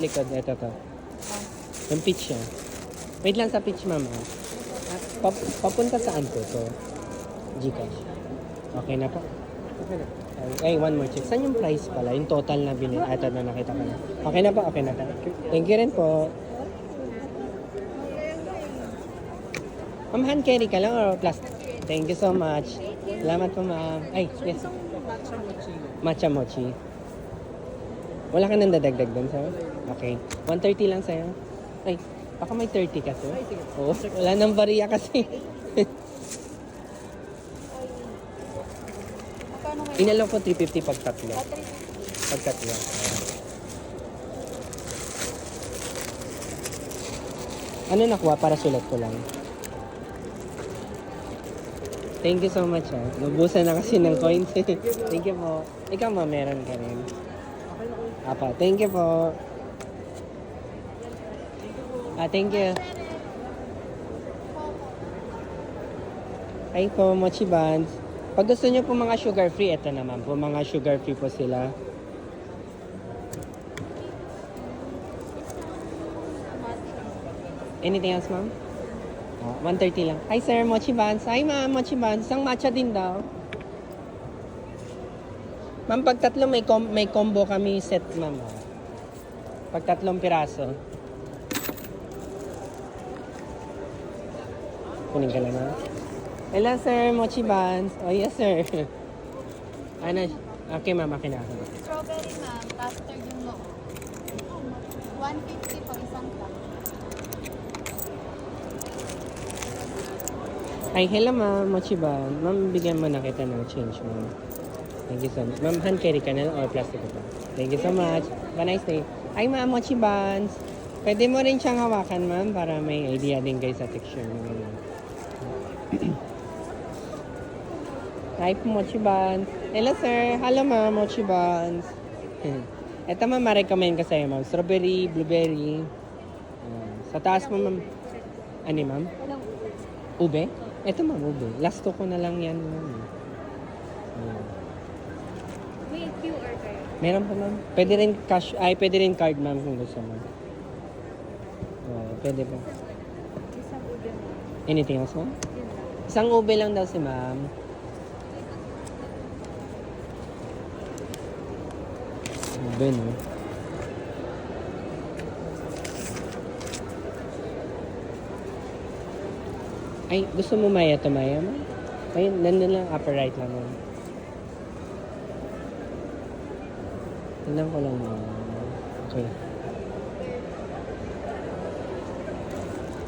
Likod, ito to. Yung pitch niya. Wait lang sa pitch, mama. Papunta saan po to? Gcash. Okay na po. Okay na. Ay, one more check. Saan yung price pala? Yung total na binili. Ito na nakita ko na. Okay na po, okay na po. Thank you rin po. Ma'am, hand carry ka lang or plastic? Thank you so much. Salamat po, ma'am. Ay, yes. Matcha mochi. Wala ka nang dadagdag doon, sir? Okay. 130 lang sa'yo. Ay, baka may 30 ka, sir? Oo, wala nang bariya kasi. Inalaw ko 350 pag tatlo. Pag tatlo. Ano nakuha para sulat ko lang? Thank you so much, ha. Nabusan na kasi ng coins. Thank you po. Ikaw, ma, meron ka rin. Apa, thank you po. Thank you. Ay po, mochi buns. Pag gusto niyo po mga sugar free, ito naman po, mga sugar free po sila. Anything else, ma'am? 130 lang. Hi, sir, mochi buns. Hi, ma'am, mochi buns. Isang matcha din daw. Ma'am, pag tatlo may combo kami set, ma'am. Pag tatlong piraso. Kunin ka lang, ma'am. Hello, sir. Mochi buns. Oh, yes, sir. Ano? Okay, ma'am. Akin na ako. Strawberry, ma'am. Custard yung loob. 150 po isang cup. Ay, hello, ma'am. Mochi buns. Ma'am, bigyan mo na kita ng change, ma'am. Thank you so much. Ma'am, hand carry ka na lang or plastic ito? Thank you so much. Have a nice day. Ay, ma'am, mochi buns. Pwede mo rin siyang hawakan, ma'am, para may idea din kayo sa texture mo. Hi po, mochi buns. Hello, sir. Hello, ma'am, mochi buns. Ito, ma'am, ma-recommend ko sa'yo, ma'am. Strawberry, blueberry. Sa taas mo, ma'am. Ano, ma'am? Ube? Ito, ma'am, ube. Last ko na lang yan, ma'am. May QR kayo. Meron pa, ma'am. Pwede rin cash, pwede rin card, ma'am, kung gusto mo. Pwede po. Isang ube, ma'am. Anything else, ma'am? Isang ube lang daw si ma'am. Ube, no? Ay, gusto mo maya to, maya, ma'am? Ayun, nandun lang, upper right lang, ma'am. Tignan ko lang, ma'am. Okay.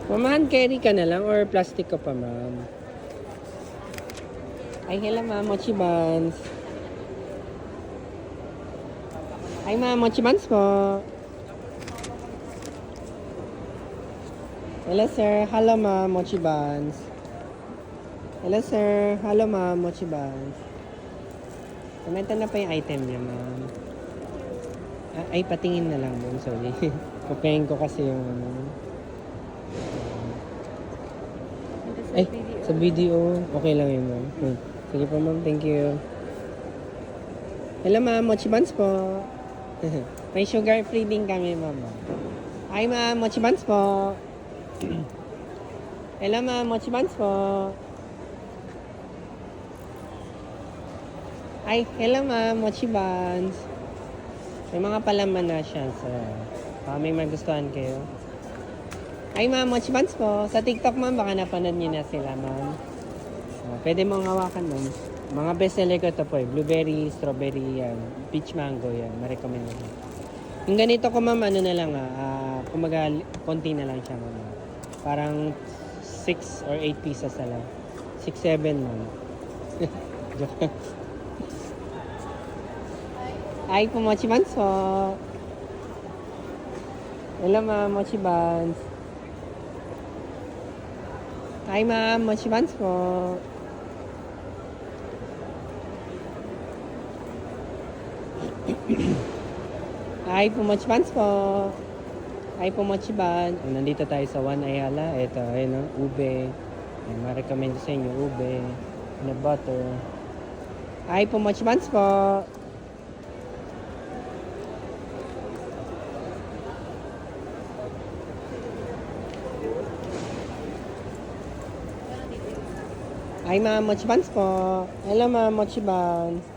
Ma'am, hand carry ka na lang or plastic ka pa, ma'am? Ay, hello, ma'am. Mochi buns. Ay, ma'am. Mochi buns po. Hello, sir. Hello, ma'am. Mochi buns. Hello, sir. Hello, ma'am. Mochi buns. Kumenta na pa yung item niya, ma'am. Ay, patingin na lang, ma'am. Sorry. Kupain ko kasi yung ano. Ay, sa video. Okay lang yun, ma'am. Sige po, ma'am. Thank you. Hello, ma'am. Mochi buns po. May sugar free din kami, ma'am. Hi, ma'am. Mochi buns po. Hello, ma'am. Mochi buns po. Ay, hello, ma'am. Mochi buns. May mga palaman na siya, sir. May magustuhan kayo. Ay, ma'am, mochi buns po. Sa TikTok, ma'am, baka napanood niyo na sila, ma'am. Pwede mong hawakan, ma'am. Mga bestseller ko ito po, blueberry, strawberry, yan. Peach mango, yan. Ma-recommend ko. Yung ganito ko, ma'am, ano na lang, kumaga, konti na lang siya, ma'am. Parang 6 or 8 pieces na lang. 6, 7, ma'am. Joke. Ay, po, mochi buns po. Hello, ma'am, mochi buns. Hi, ma'am. Mochi buns po. Hi po, mochi buns po. Hi po, mochi buns. Nandito tayo sa One Ayala. Ito, ayun, ube. Ma-recommend sa inyo, ube. Peanut butter. Hi po, mochi buns po. Ay, mga mochi buns po. Hello, mga mochi buns.